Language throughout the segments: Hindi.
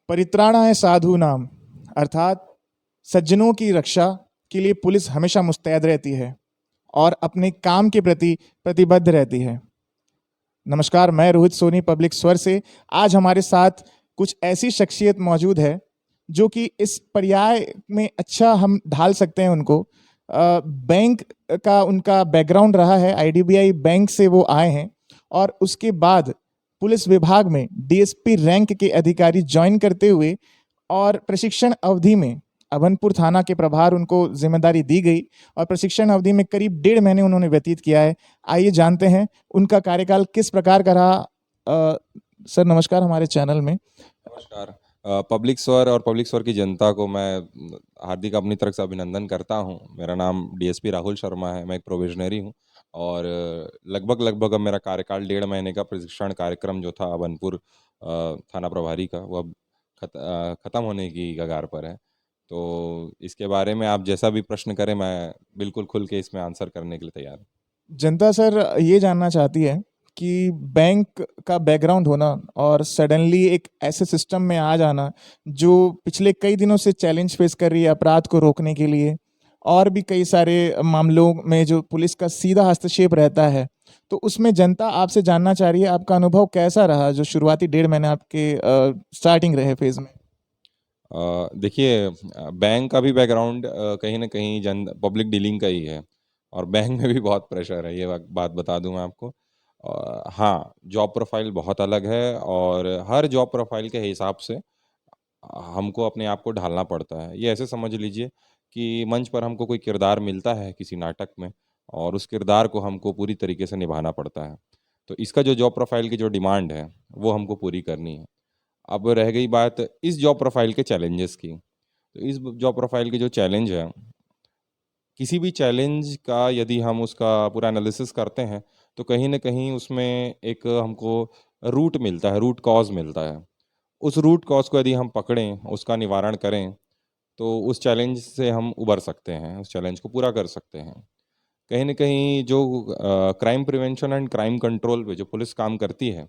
परित्राणाय साधूनाम अर्थात सज्जनों की रक्षा के लिए पुलिस हमेशा मुस्तैद रहती है और अपने काम के प्रति प्रतिबद्ध रहती है। नमस्कार, मैं रोहित सोनी पब्लिक स्वर से आज हमारे साथ कुछ ऐसी शख्सियत मौजूद है जो कि इस पर्याय में अच्छा हम ढाल सकते हैं उनको। बैंक का उनका बैकग्राउंड रहा है, आईडीबीआई बैंक से वो आए हैं और उसके बाद पुलिस विभाग में डीएसपी रैंक के अधिकारी ज्वाइन करते हुए और प्रशिक्षण अवधि में अभनपुर थाना के प्रभार उनको जिम्मेदारी दी गई और प्रशिक्षण अवधि में करीब 1.5 महीने उन्होंने व्यतीत किया है। आइए जानते हैं उनका कार्यकाल किस प्रकार का रहा। सर नमस्कार हमारे चैनल में। नमस्कार। पब्लिक स्वर और पब्लिक स्वर की जनता को मैं हार्दिक अपनी तरफ से अभिनंदन करता हूं। मेरा नाम डीएसपी राहुल शर्मा है, मैं एक प्रोविजनरी हूं और लगभग अब मेरा कार्यकाल 1.5 महीने का प्रशिक्षण कार्यक्रम जो था अभनपुर थाना प्रभारी का, वो अब ख़त्म होने की कगार पर है। तो इसके बारे में आप जैसा भी प्रश्न करें, मैं बिल्कुल खुल के इसमें आंसर करने के लिए तैयार हूँ। जनता सर ये जानना चाहती है कि बैंक का बैकग्राउंड होना और सडनली एक ऐसे सिस्टम में आ जाना जो पिछले कई दिनों से चैलेंज फेस कर रही है अपराध को रोकने के लिए और भी कई सारे मामलों में जो पुलिस का सीधा हस्तक्षेप रहता है, तो उसमें जनता आपसे जानना चाह रही है आपका अनुभव कैसा रहा जो शुरुआती 1.5 महीने आपके स्टार्टिंग रहे फेज में। देखिए, बैंक का भी बैकग्राउंड कहीं ना कहीं जन पब्लिक डीलिंग का ही है और बैंक में भी बहुत प्रेशर है, ये बात बता दूं मैं आपको। हाँ, जॉब प्रोफाइल बहुत अलग है और हर जॉब प्रोफाइल के हिसाब से हमको अपने आप को ढालना पड़ता है। ये ऐसे समझ लीजिए कि मंच पर हमको कोई किरदार मिलता है किसी नाटक में और उस किरदार को हमको पूरी तरीके से निभाना पड़ता है। तो इसका जो जॉब प्रोफाइल की जो डिमांड है वो हमको पूरी करनी है। अब रह गई बात इस जॉब प्रोफाइल के चैलेंजेस की, तो इस जॉब प्रोफाइल के जो चैलेंज है, किसी भी चैलेंज का यदि हम उसका पूरा एनालिसिस करते हैं तो कहीं ना कहीं उसमें एक हमको रूट मिलता है, रूट कॉज मिलता है। उस रूट कॉज को यदि हम पकड़ें, उसका निवारण करें, तो उस चैलेंज से हम उबर सकते हैं, उस चैलेंज को पूरा कर सकते हैं। कहीं ना कहीं जो crime prevention and crime control पे जो पुलिस काम करती है,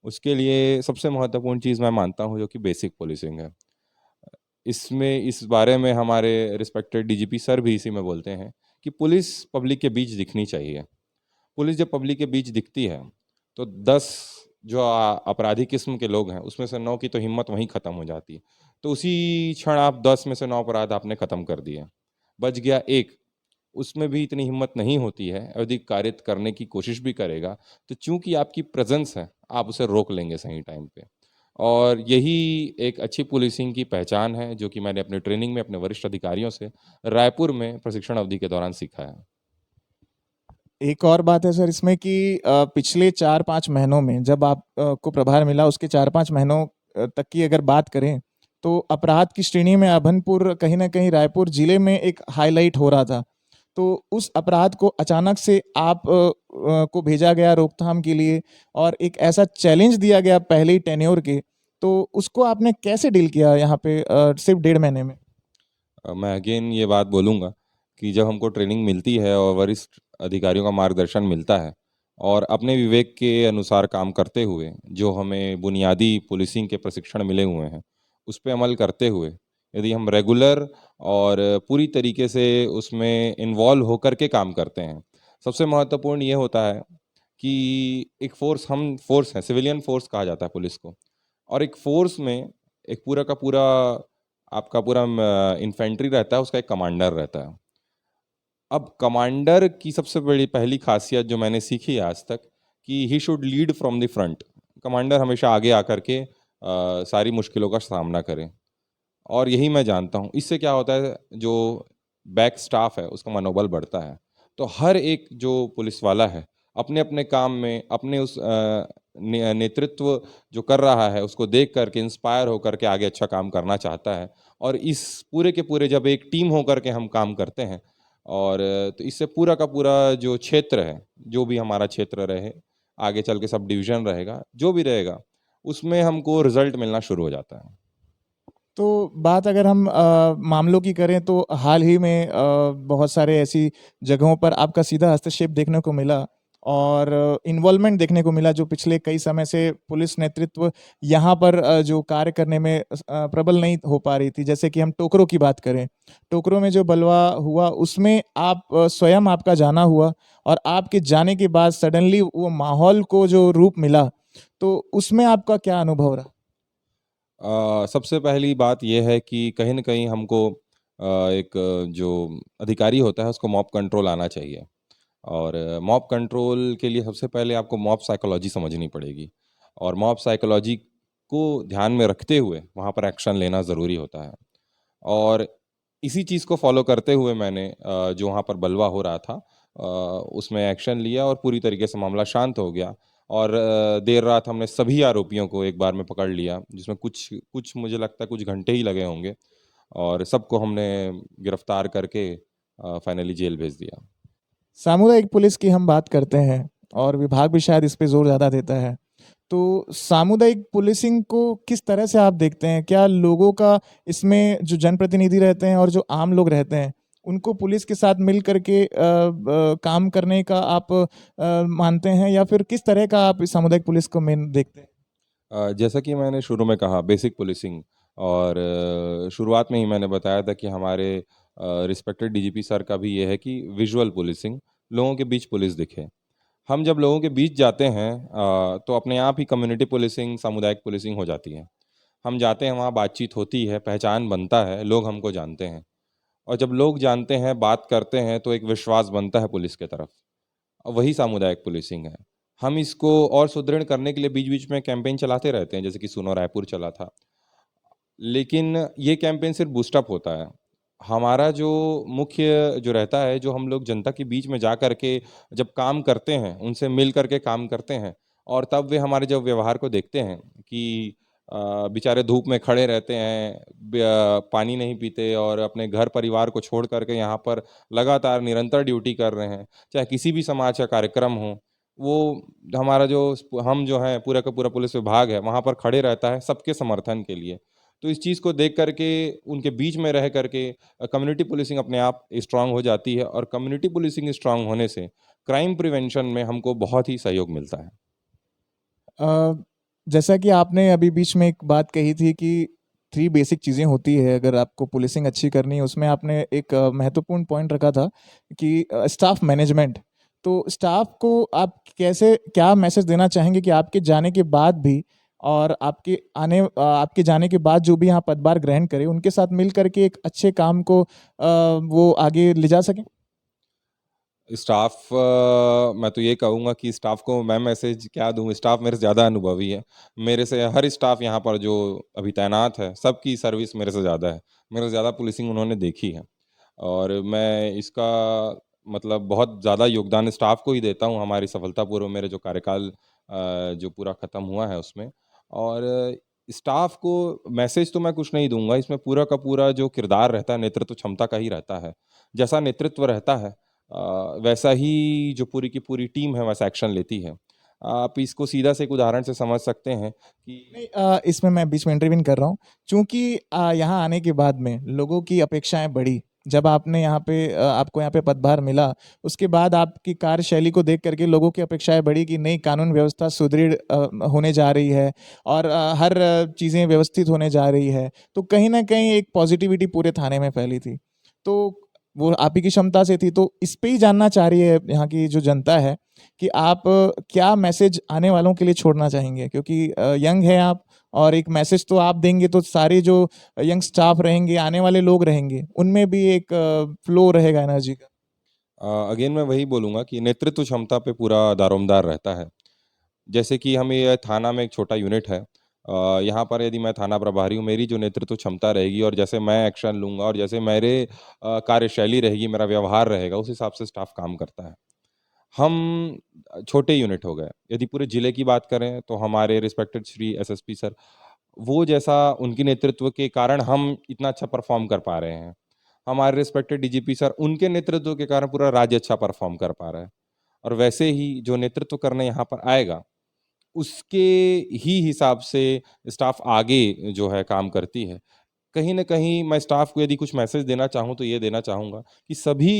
उसके लिए सबसे महत्वपूर्ण चीज़ मैं मानता हूँ जो कि बेसिक पुलिसिंग है। इसमें इस बारे में हमारे रिस्पेक्टेड डीजीपी सर भी इसी में बोलते हैं कि पुलिस पब्लिक के बीच दिखनी चाहिए। पुलिस जब पब्लिक के बीच दिखती है तो 10 जो अपराधी किस्म के लोग हैं उसमें से 9 की तो हिम्मत वहीं ख़त्म हो जाती है। तो उसी क्षण आप 10 में से 9 अपराध आपने ख़त्म कर दिए, बच गया एक। उसमें भी इतनी हिम्मत नहीं होती है, यदि कार्य करने की कोशिश भी करेगा तो चूंकि आपकी प्रेजेंस है आप उसे रोक लेंगे सही टाइम पे। और यही एक अच्छी पुलिसिंग की पहचान है जो कि मैंने अपने ट्रेनिंग में अपने वरिष्ठ अधिकारियों से रायपुर में प्रशिक्षण अवधि के दौरान सीखा है। एक और बात है सर इसमें कि पिछले 4-5 महीनों में जब आप को प्रभार मिला उसके 4-5 महीनों तक की अगर बात करें तो अपराध की श्रेणी में अभनपुर कहीं ना कहीं रायपुर जिले में एक हाईलाइट हो रहा था। तो उस अपराध को अचानक से आप को भेजा गया रोकथाम के लिए और एक ऐसा चैलेंज दिया गया पहले ही टेन्योर के, तो उसको आपने कैसे डील किया यहाँ पे सिर्फ 1.5 महीने में। मैं अगेन ये बात बोलूँगा कि जब हमको ट्रेनिंग मिलती है और वरिष्ठ अधिकारियों का मार्गदर्शन मिलता है और अपने विवेक के अनुसार काम करते हुए जो हमें बुनियादी पुलिसिंग के प्रशिक्षण मिले हुए हैं उस पर अमल करते हुए यदि हम रेगुलर और पूरी तरीके से उसमें इन्वॉल्व होकर के काम करते हैं, सबसे महत्वपूर्ण ये होता है कि एक फोर्स, हम फोर्स हैं, सिविलियन फोर्स कहा जाता है पुलिस को, और एक फोर्स में एक पूरा का पूरा आपका पूरा इन्फेंट्री रहता है, उसका एक कमांडर रहता है। अब कमांडर की सबसे बड़ी पहली खासियत जो मैंने सीखी है आज तक कि he should lead from the front. Commander हमेशा आगे आकर के सारी मुश्किलों का सामना करें और यही मैं जानता हूँ इससे क्या होता है, जो बैक स्टाफ है उसका मनोबल बढ़ता है। तो हर एक जो पुलिस वाला है अपने अपने काम में अपने उस नेतृत्व जो कर रहा है उसको देख करके इंस्पायर होकर के आगे अच्छा काम करना चाहता है। और इस पूरे के पूरे जब एक टीम होकर के हम काम करते हैं और तो इससे पूरा का पूरा जो क्षेत्र है, जो भी हमारा क्षेत्र रहे, आगे चल के सब डिवीजन रहेगा, जो भी रहेगा, उसमें हमको रिजल्ट मिलना शुरू हो जाता है। तो बात अगर हम मामलों की करें तो हाल ही में बहुत सारे ऐसी जगहों पर आपका सीधा हस्तक्षेप देखने को मिला और इन्वॉल्वमेंट देखने को मिला जो पिछले कई समय से पुलिस नेतृत्व यहाँ पर जो कार्य करने में प्रबल नहीं हो पा रही थी। जैसे कि हम टोकरों की बात करें, टोकरों में जो बलवा हुआ उसमें आप स्वयं आपका जाना हुआ और आपके जाने के बाद सडनली वो माहौल को जो रूप मिला, तो उसमें आपका क्या अनुभव रहा? सबसे पहली बात ये है कि कहीं न कहीं हमको एक जो अधिकारी होता है उसको मॉब कंट्रोल आना चाहिए और मॉब कंट्रोल के लिए सबसे पहले आपको मॉब साइकोलॉजी समझनी पड़ेगी और मॉब साइकोलॉजी को ध्यान में रखते हुए वहाँ पर एक्शन लेना ज़रूरी होता है। और इसी चीज़ को फ़ॉलो करते हुए मैंने जो वहाँ पर बलवा हो रहा था उसमें एक्शन लिया और पूरी तरीके से मामला शांत हो गया और देर रात हमने सभी आरोपियों को एक बार में पकड़ लिया, जिसमें कुछ कुछ मुझे लगता है कुछ घंटे ही लगे होंगे और सबको हमने गिरफ्तार करके फाइनली जेल भेज दिया। सामुदायिक पुलिस की हम बात करते हैं और विभाग भी शायद इस पे ज़ोर ज़्यादा देता है। तो सामुदायिक पुलिसिंग को किस तरह से आप देखते हैं? क्या लोगों का इसमें जो जनप्रतिनिधि रहते हैं और जो आम लोग रहते हैं, उनको पुलिस के साथ मिल कर के काम करने का आप मानते हैं या फिर किस तरह का आप इस सामुदायिक पुलिस को मेन देखते हैं? जैसा कि मैंने शुरू में कहा बेसिक पुलिसिंग और शुरुआत में ही मैंने बताया था कि हमारे रिस्पेक्टेड डीजीपी सर का भी ये है कि विजुअल पुलिसिंग, लोगों के बीच पुलिस दिखे। हम जब लोगों के बीच जाते हैं तो अपने आप ही कम्युनिटी पुलिसिंग, सामुदायिक पुलिसिंग हो जाती है। हम जाते हैं, वहाँ बातचीत होती है, पहचान बनता है, लोग हमको जानते हैं और जब लोग जानते हैं, बात करते हैं, तो एक विश्वास बनता है पुलिस के तरफ। वही सामुदायिक पुलिसिंग है। हम इसको और सुदृढ़ करने के लिए बीच-बीच में कैंपेन चलाते रहते हैं, जैसे कि सुनो रायपुर चला था। लेकिन ये कैंपेन सिर्फ़ बूस्ट अप होता है। हमारा जो मुख्य जो रहता है, जो हम लोग जनता के बीच में जा कर के जब काम करते हैं, उनसे मिल कर के काम करते हैं और तब वे हमारे जब व्यवहार को देखते हैं कि बेचारे धूप में खड़े रहते हैं, पानी नहीं पीते और अपने घर परिवार को छोड़ कर के यहाँ पर लगातार निरंतर ड्यूटी कर रहे हैं, चाहे किसी भी समाज का कार्यक्रम हो, वो हमारा जो हम जो हैं पूरा का पूरा पुलिस विभाग है, वहाँ पर खड़े रहता है सबके समर्थन के लिए। तो इस चीज़ को देख कर के उनके बीच में रह कर के कम्युनिटी पुलिसिंग अपने आप स्ट्रांग हो जाती है और कम्युनिटी पुलिसिंग स्ट्रांग होने से क्राइम प्रिवेंशन में हमको बहुत ही सहयोग मिलता है। अ, जैसा कि आपने अभी बीच में एक बात कही थी कि 3 बेसिक चीज़ें होती है अगर आपको पुलिसिंग अच्छी करनी है, उसमें आपने एक महत्वपूर्ण पॉइंट रखा था कि स्टाफ मैनेजमेंट। तो स्टाफ को आप कैसे क्या मैसेज देना चाहेंगे कि आपके जाने के बाद भी और आपके जाने के बाद जो भी यहाँ पदभार ग्रहण करें, उनके साथ मिल कर के एक अच्छे काम को वो आगे ले जा सकें? स्टाफ मैं तो ये कहूँगा कि स्टाफ को मैं मैसेज क्या दूँ, स्टाफ मेरे से ज़्यादा अनुभवी है। मेरे से हर स्टाफ यहाँ पर जो अभी तैनात है, सबकी सर्विस मेरे से ज़्यादा है। मेरे से ज़्यादा पुलिसिंग उन्होंने देखी है और मैं इसका मतलब बहुत ज़्यादा योगदान स्टाफ को ही देता हूँ हमारी सफलतापूर्व मेरे जो कार्यकाल जो पूरा ख़त्म हुआ है उसमें। और स्टाफ को मैसेज तो मैं कुछ नहीं दूँगा, इसमें पूरा का पूरा जो किरदार रहता है, नेतृत्व क्षमता का ही रहता है। जैसा नेतृत्व रहता है वैसा ही जो पूरी की पूरी टीम है वैसा एक्शन लेती है। आप इसको सीधा से एक उदाहरण से समझ सकते हैं नहीं कि इसमें मैं बीच में इंटरवीन कर रहा हूँ क्योंकि यहाँ आने के बाद में लोगों की अपेक्षाएं बढ़ी जब आपने यहाँ पे आपको यहाँ पे पदभार मिला उसके बाद आपकी कार्यशैली को देख करके लोगों की अपेक्षाएं बढ़ी कि नई कानून व्यवस्था सुदृढ़ होने जा रही है और हर चीज़ें व्यवस्थित होने जा रही है तो कहीं ना कहीं एक पॉजिटिविटी पूरे थाने में फैली थी तो वो आप ही की क्षमता से थी तो इस पे ही जानना चाह रही है यहाँ की जो जनता है कि आप क्या मैसेज आने वालों के लिए छोड़ना चाहेंगे क्योंकि यंग है आप और एक मैसेज तो आप देंगे तो सारे जो यंग स्टाफ रहेंगे आने वाले लोग रहेंगे उनमें भी एक फ्लो रहेगा एनर्जी का। अगेन मैं वही बोलूँगा कि नेतृत्व क्षमता पे पूरा दारोमदार रहता है। जैसे कि हम ये थाना में एक छोटा यूनिट है यहाँ पर यदि मैं थाना प्रभारी हूँ, मेरी जो नेतृत्व क्षमता रहेगी और जैसे मैं एक्शन लूँगा और जैसे मेरे कार्यशैली रहेगी, मेरा व्यवहार रहेगा, उस हिसाब से स्टाफ काम करता है। हम छोटे यूनिट हो गए। यदि पूरे ज़िले की बात करें, तो हमारे रिस्पेक्टेड श्री एसएसपी सर, वो जैसा उनके नेतृत्व के कारण हम इतना अच्छा परफ़ॉर्म कर पा रहे हैं। हमारे रिस्पेक्टेड डीजीपी सर, उनके नेतृत्व के कारण पूरा राज्य अच्छा परफ़ॉर्म कर पा रहा है। और वैसे ही जो नेतृत्व करने यहाँ पर आएगा, उसके ही हिसाब से स्टाफ आगे जो है काम करती है। कहीं न कहीं मैं स्टाफ को यदि कुछ मैसेज देना चाहूँ तो ये देना चाहूँगा कि सभी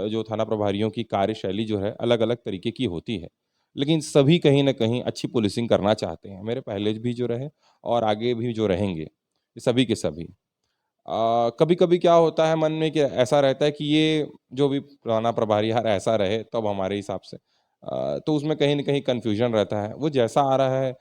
जो थाना प्रभारियों की कार्यशैली जो है अलग-अलग तरीके की होती है। लेकिन सभी कहीं न कहीं अच्छी पुलिसिंग करना चाहते हैं। मेरे पहले भी जो रहे और आगे भी जो रहेंगे, ये सभी के सभी। कभी-कभी क्या होता है मन में कि ऐसा रहता है कि ये जो भी पुराना प्रभारी यार ऐसा रहे तब हमारे हिसाब से। तो उसमें कहीं न कहीं कन्फ्यूज़न रहता है। वो जैसा आ रहा है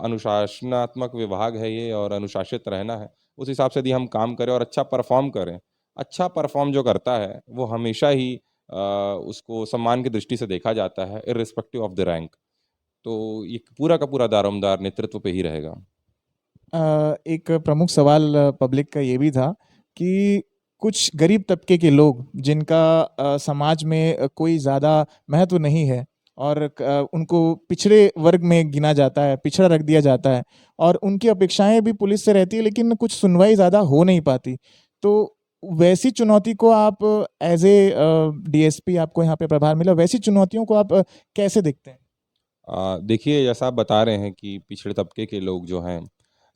अनुशासनात्मक विभाग है ये और अनुशासित रहना है। उस हिसाब से यदि हम काम करें और अच्छा परफ़ॉर्म करें, अच्छा परफ़ॉर्म जो करता है वो हमेशा ही उसको सम्मान की दृष्टि से देखा जाता है इर्रिस्पेक्टिव ऑफ द रैंक। तो ये पूरा का पूरा दारोमदार नेतृत्व पे ही रहेगा। एक प्रमुख सवाल पब्लिक का ये भी था कि कुछ गरीब तबके के लोग जिनका समाज में कोई ज़्यादा महत्व नहीं है और उनको पिछड़े वर्ग में गिना जाता है, पिछड़ा रख दिया जाता है और उनकी अपेक्षाएं भी पुलिस से रहती है लेकिन कुछ सुनवाई ज़्यादा हो नहीं पाती। तो वैसी चुनौती को आप एज ए डीएसपी आपको यहाँ पे प्रभार मिला, वैसी चुनौतियों को आप कैसे देखते हैं? देखिए जैसा आप बता रहे हैं कि पिछड़े तबके के लोग जो हैं,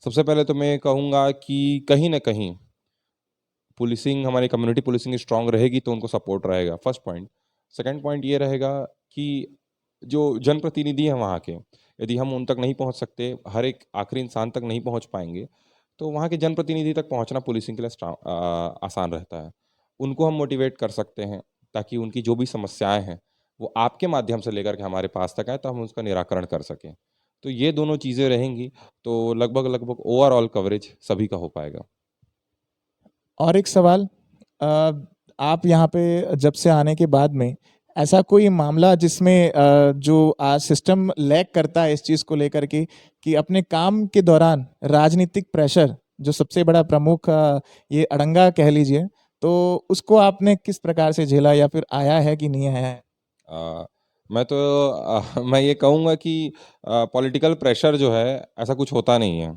सबसे पहले तो मैं कहूँगा कि कहीं न कहीं पुलिसिंग हमारी कम्युनिटी पुलिसिंग स्ट्रॉन्ग रहेगी तो उनको सपोर्ट रहेगा, फर्स्ट पॉइंट। सेकंड पॉइंट ये रहेगा कि जो जनप्रतिनिधि हैं वहाँ के, यदि हम उन तक नहीं पहुँच सकते, हर एक आखिरी इंसान तक नहीं पहुँच पाएँगे, तो वहाँ के जनप्रतिनिधि तक पहुँचना पुलिसिंग के लिए आसान रहता है। उनको हम मोटिवेट कर सकते हैं, ताकि उनकी जो भी समस्याएँ हैं, वो आपके माध्यम से लेकर के हमारे पास तक आएँ, तो हम उसका निराकरण कर सकें। तो ये दोनों चीज़ें रहेंगी, तो लगभग-लगभग ओवरऑल कवरेज सभी का हो पाएगा। और एक सवाल, अ, आप यहाँ पे जब से आने के बाद में ऐसा कोई मामला जिसमें जो आज सिस्टम लैग करता है इस चीज़ को लेकर के कि अपने काम के दौरान राजनीतिक प्रेशर जो सबसे बड़ा प्रमुख ये अड़ंगा कह लीजिए, तो उसको आपने किस प्रकार से झेला या फिर आया है कि नहीं आया है? अ, मैं तो मैं ये कहूँगा कि पॉलिटिकल प्रेशर जो है, ऐसा कुछ होता नहीं है।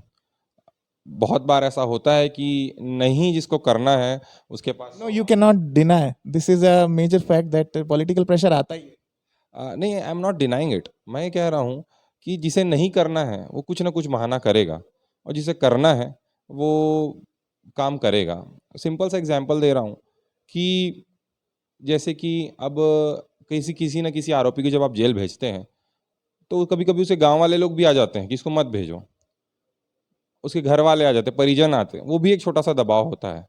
बहुत बार ऐसा होता है कि नहीं जिसको करना है, उसके पास no, you can not deny this is a major fact that political pressure आता ही है। नहीं I am not denying it. मैं ये कह रहा हूँ कि जिसे नहीं करना है, वो कुछ ना कुछ बहाना करेगा और जिसे करना है, वो काम करेगा। सिंपल सा एग्ज़ाम्पल दे रहा हूँ कि जैसे कि अब किसी किसी न किसी आरोपी को जब आप जेल भेजते हैं, तो कभी-कभी उसे गाँव वाले लोग भी आ जाते हैं कि इसको मत भेजो। उसके घर वाले आ जाते हैं, परिजन आते हैं, वो भी एक छोटा-सा दबाव होता है।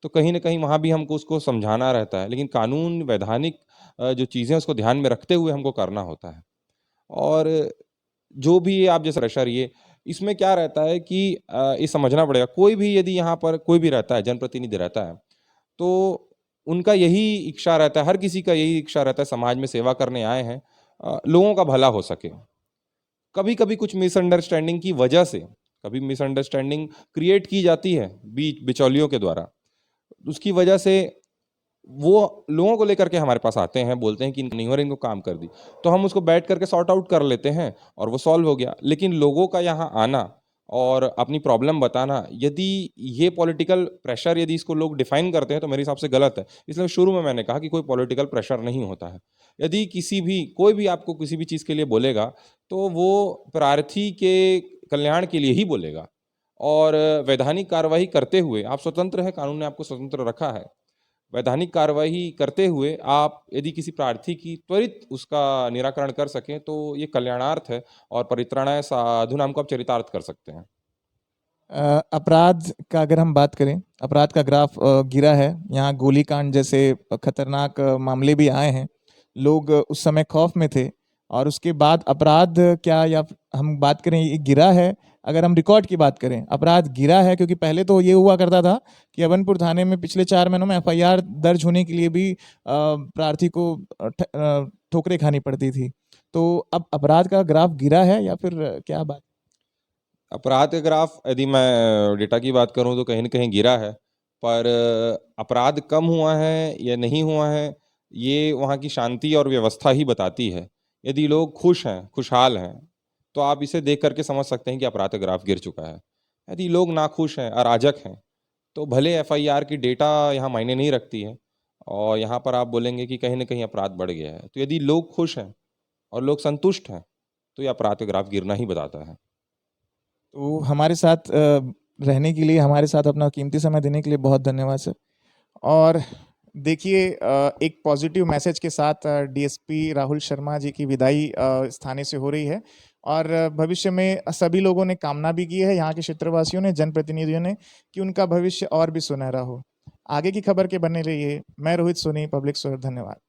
तो कहीं न कहीं वहाँ भी हमको उसको समझाना रहता है, लेकिन कानून, वैधानिक जो चीज़ें हैं उसको ध्यान में रखते हुए हमको करना होता है। और जो भी ये आप जैसे प्रेशर ये, इसमें क्या रहता है कि ये समझना पड़ेगा, कोई भी यदि यहाँ पर कोई भी रहता है, जनप्रतिनिधि रहता है, तो उनका यही इच्छा रहता है, हर किसी का यही इच्छा रहता है, समाज में सेवा करने आए हैं, लोगों का भला हो सके। कभी-कभी कुछ मिसअंडरस्टैंडिंग की वजह से, कभी मिसअंडरस्टैंडिंग क्रिएट की जाती है बीच बिचौलियों के द्वारा। उसकी वजह से वो लोगों को लेकर के हमारे पास आते हैं, बोलते हैं कि नहीं हो रहा, इनको काम कर दी। तो हम उसको बैठ करके सॉर्ट आउट कर लेते हैं और वो सॉल्व हो गया। लेकिन लोगों का यहाँ आना और अपनी प्रॉब्लम बताना, यदि ये पॉलिटिकल प्रेशर यदि इसको लोग डिफाइन करते हैं, तो मेरे हिसाब से गलत है। इसलिए शुरू में मैंने कहा कि कोई पॉलिटिकल प्रेशर नहीं होता है। यदि किसी भी कोई भी आपको किसी भी चीज़ के लिए बोलेगा, तो वो प्रार्थी के कल्याण के लिए ही बोलेगा और वैधानिक कार्रवाई करते हुए आप स्वतंत्र हैं, कानून ने आपको स्वतंत्र रखा है। वैधानिक कार्रवाई करते हुए आप यदि किसी प्रार्थी की त्वरित उसका निराकरण कर सकें, तो ये कल्याणार्थ है और परित्राणाय साधूनाम को आप चरितार्थ कर सकते हैं। अपराध का अगर हम बात करें, अपराध का ग्राफ गिरा है। यहाँ गोलीकांड जैसे खतरनाक मामले भी आए हैं। लोग उस समय खौफ में थे और उसके बाद अपराध क्या, या हम बात करें ये गिरा है, अगर हम रिकॉर्ड की बात करें अपराध गिरा है, क्योंकि पहले तो ये हुआ करता था कि अभनपुर थाने में पिछले 4 महीनों में एफआईआर दर्ज होने के लिए भी प्रार्थी को ठोकरें खानी पड़ती थी। तो अब अपराध का ग्राफ गिरा है या फिर क्या बात? अपराध का ग्राफ यदि मैं डेटा की बात करूं तो कहीं न कहीं गिरा है, पर अपराध कम हुआ है या नहीं हुआ है, ये वहाँ की शांति और व्यवस्था ही बताती है। यदि लोग खुश हैं, खुशहाल हैं, तो आप इसे देख कर के समझ सकते हैं कि अपराध का ग्राफ गिर चुका है। यदि लोग नाखुश हैं, अराजक हैं, तो भले एफआईआर की डेटा यहाँ मायने नहीं रखती है और यहाँ पर आप बोलेंगे कि कहीं न कहीं अपराध बढ़ गया है। तो यदि लोग खुश हैं और लोग संतुष्ट हैं, तो ये अपराध का ग्राफ गिरना ही बताता है। तो हमारे साथ रहने के लिए, हमारे साथ अपना कीमती समय देने के लिए बहुत धन्यवाद सर। और देखिए एक पॉजिटिव मैसेज के साथ डीएसपी राहुल शर्मा जी की विदाई इस थाने से हो रही है और भविष्य में सभी लोगों ने कामना भी की है, यहाँ के क्षेत्रवासियों ने, जनप्रतिनिधियों ने, कि उनका भविष्य और भी सुनहरा हो। आगे की खबर के बने रहिए। मैं रोहित सोनी, पब्लिक स्वर, धन्यवाद।